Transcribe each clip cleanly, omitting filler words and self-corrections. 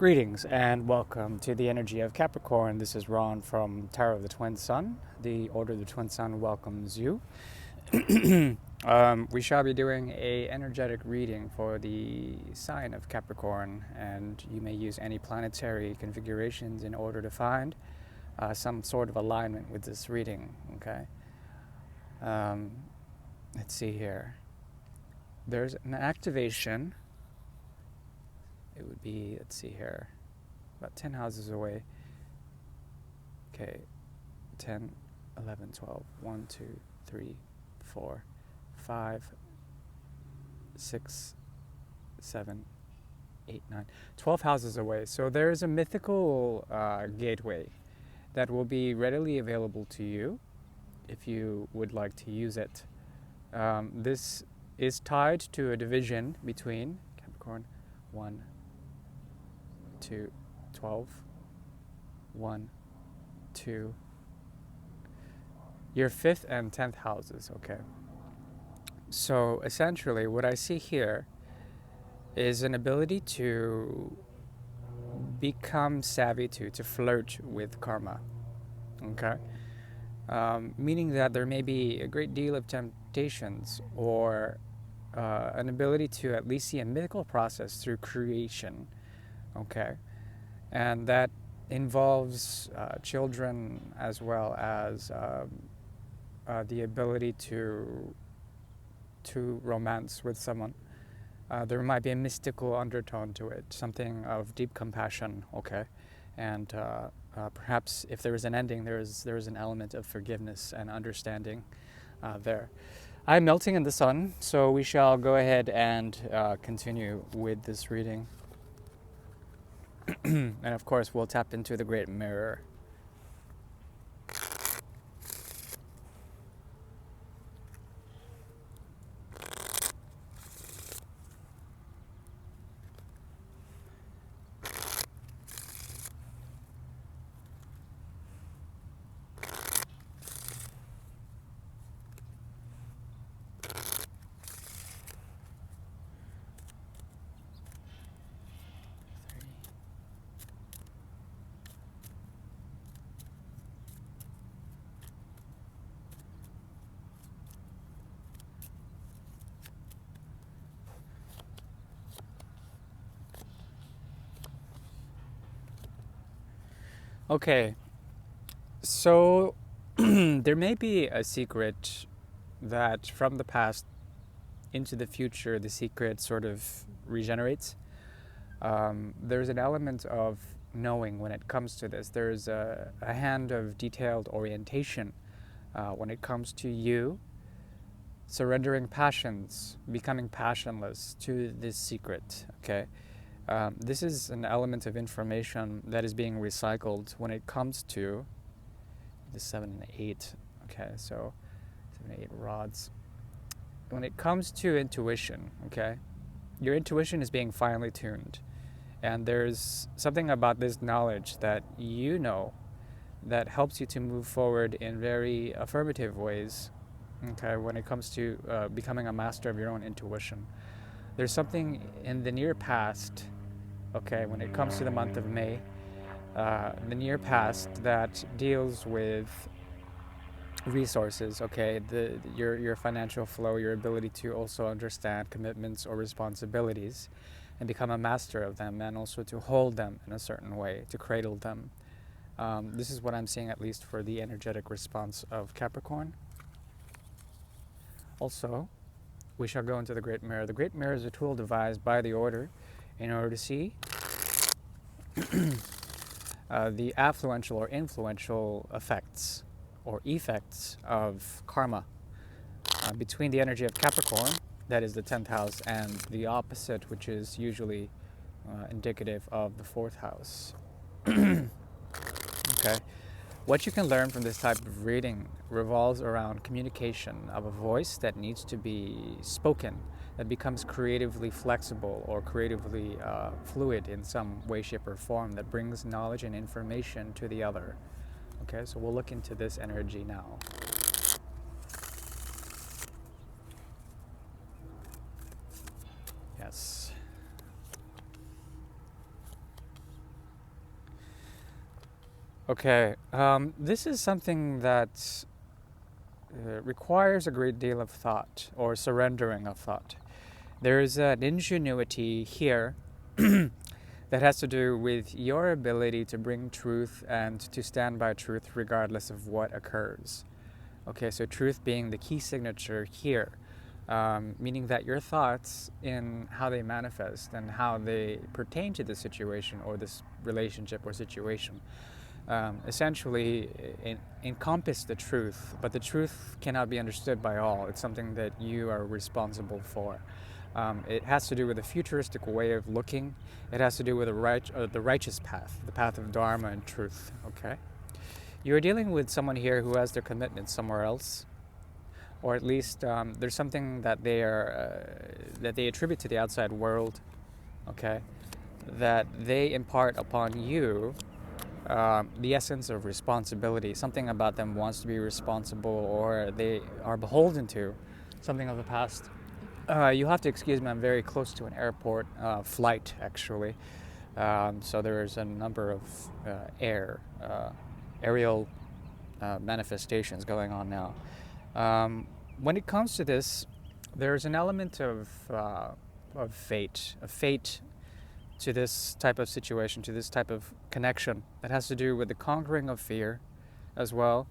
Greetings and welcome to the energy of Capricorn. This is Ron from Tarot of the Twin Sun. The Order of the Twin Sun welcomes you. We shall be doing a energetic reading for the sign of Capricorn, and you may use any planetary configurations in order to find some sort of alignment with this reading. Okay. Let's see here. There's an activation. It would be, let's see here, about 10 houses away. Okay, 10, 11, 12, 1, 2, 3, 4, 5, 6, 7, 8, 9, 12 houses away. So there's a mythical gateway that will be readily available to you if you would like to use it. This is tied to a division between Capricorn 1, 2, 12, 1, 2, your 5th and 10th houses, okay? So essentially what I see here is an ability to become savvy to flirt with karma, okay? Meaning that there may be a great deal of temptations or an ability to at least see a mythical process through creation. Okay, and that involves children as well as the ability to romance with someone. There might be a mystical undertone to it, something of deep compassion. Okay, and perhaps if there is an ending, there is an element of forgiveness and understanding there. I'm melting in the sun, so we shall go ahead and continue with this reading. And of course, we'll tap into the great mirror. Okay, so there may be a secret that from the past into the future, the secret sort of regenerates. There's an element of knowing when it comes to this. There's a hand of detailed orientation when it comes to you surrendering passions, becoming passionless to this secret, okay? This is an element of information that is being recycled when it comes to the 7 and 8. Okay, so 7 and 8 rods. When it comes to intuition, okay, your intuition is being finely tuned. And there's something about this knowledge that you know that helps you to move forward in very affirmative ways, okay, when it comes to becoming a master of your own intuition. There's something in the near past, okay, when it comes to the month of May, the near past that deals with resources, okay, your financial flow, your ability to also understand commitments or responsibilities and become a master of them, and also to hold them in a certain way, to cradle them. This is what I'm seeing, at least for the energetic response of Capricorn. Also, we shall go into the Great Mirror. The Great Mirror is a tool devised by the Order in order to see the affluential or influential effects or effects of karma between the energy of Capricorn, that is the 10th house, and the opposite, which is usually indicative of the 4th house. Okay. What you can learn from this type of reading revolves around communication of a voice that needs to be spoken, that becomes creatively flexible or creatively fluid in some way, shape, or form, that brings knowledge and information to the other. Okay, so we'll look into this energy now. Yes. Okay, this is something that requires a great deal of thought or surrendering of thought. There is an ingenuity here that has to do with your ability to bring truth and to stand by truth regardless of what occurs. Okay, so truth being the key signature here, meaning that your thoughts in how they manifest and how they pertain to the situation or this relationship or situation essentially encompass the truth, but the truth cannot be understood by all. It's something that you are responsible for. It has to do with a futuristic way of looking. It has to do with the righteous path, the path of Dharma and truth. Okay, you're dealing with someone here who has their commitment somewhere else, or at least there's something that that they attribute to the outside world. Okay, that they impart upon you the essence of responsibility. Something about them wants to be responsible, or they are beholden to something of the past. You have to excuse me, I'm very close to an airport flight, actually. So there's a number of aerial manifestations going on now. When it comes to this, there's an element of fate to this type of situation, to this type of connection that has to do with the conquering of fear as well,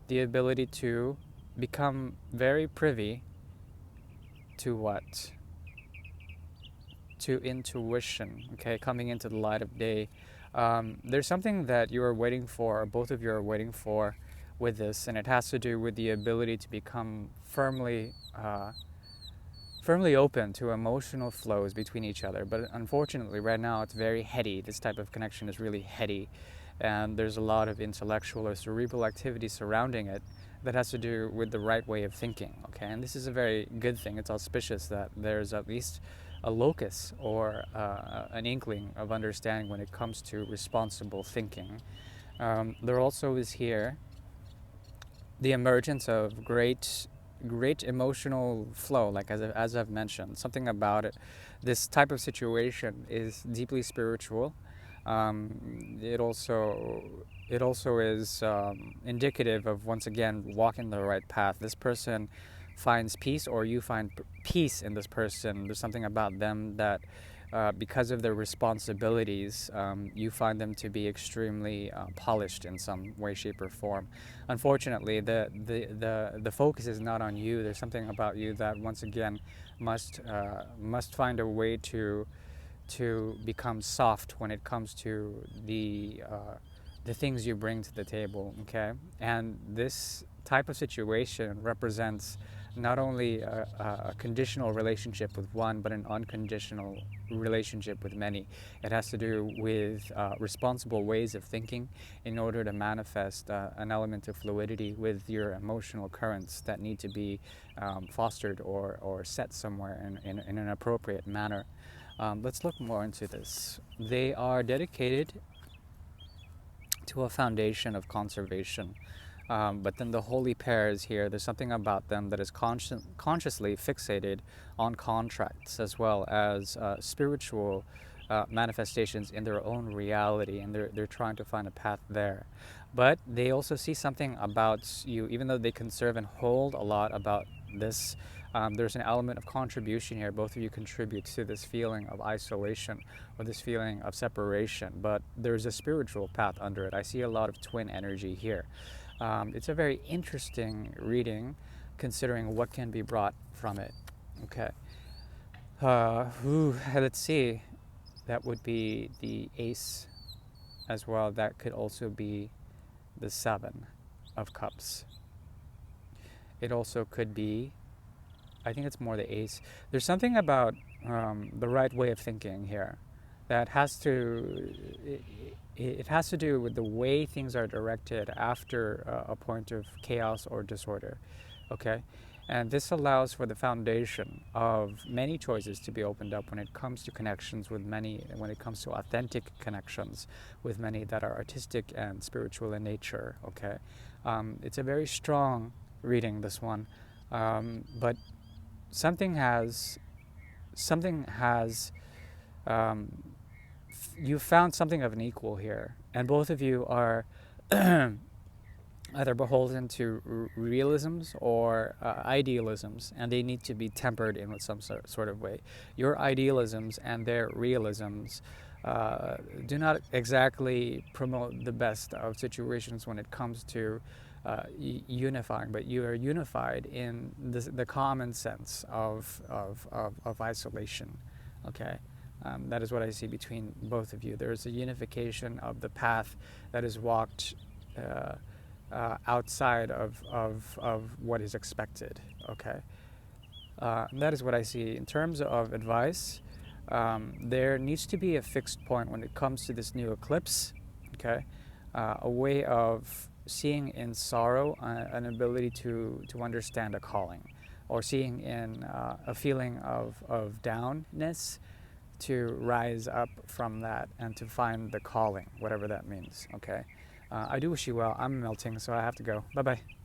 the ability to become very privy to what? To intuition, okay, coming into the light of day. There's something that you are waiting for, or both of you are waiting for with this, and it has to do with the ability to become firmly open to emotional flows between each other. But unfortunately, right now it's very heady. This type of connection is really heady, and there's a lot of intellectual or cerebral activity surrounding it that has to do with the right way of thinking. Okay, and this is a very good thing. It's auspicious that there's at least a locus or an inkling of understanding when it comes to responsible thinking. There also is here the emergence of great emotional flow, like as I've mentioned. Something about it, this type of situation is deeply spiritual. It also is indicative of, once again, walking the right path. This person finds peace, or you find peace in this person. There's something about them that because of their responsibilities, you find them to be extremely polished in some way, shape, or form. Unfortunately, the focus is not on you. There's something about you that, once again, must find a way to become soft when it comes to the things you bring to the table. Okay, and this type of situation represents not only a conditional relationship with one, but an unconditional relationship with many. It has to do with responsible ways of thinking in order to manifest an element of fluidity with your emotional currents that need to be fostered or set somewhere in an appropriate manner. Let's look more into this. They are dedicated to a foundation of conservation. But then the holy pair is here. There's something about them that is consciously fixated on contracts as well as spiritual manifestations in their own reality, and they're trying to find a path there. But they also see something about you, even though they conserve and hold a lot about this. There's an element of contribution here. Both of you contribute to this feeling of isolation or this feeling of separation, but there's a spiritual path under it. I see a lot of twin energy here. It's a very interesting reading, considering what can be brought from it. Okay. Let's see. That would be the Ace as well. That could also be the Seven of Cups. It also could be, I think it's more the Ace. There's something about the right way of thinking here that it has to do with the way things are directed after a point of chaos or disorder. Okay, and this allows for the foundation of many choices to be opened up when it comes to connections with many, when it comes to authentic connections with many that are artistic and spiritual in nature. Okay, it's a very strong reading, this one, but something has you found something of an equal here, and both of you are either beholden to realisms or idealisms, and they need to be tempered in some sort of way. Your idealisms and their realisms do not exactly promote the best of situations when it comes to unifying, but you are unified in the common sense of isolation. Okay? That is what I see between both of you. There is a unification of the path that is walked outside of what is expected. Okay, that is what I see. In terms of advice, there needs to be a fixed point when it comes to this new eclipse. Okay, a way of seeing in sorrow an ability to understand a calling, or seeing in a feeling of downness to rise up from that and to find the calling, whatever that means. Okay. I do wish you well. I'm melting, so I have to go. Bye bye.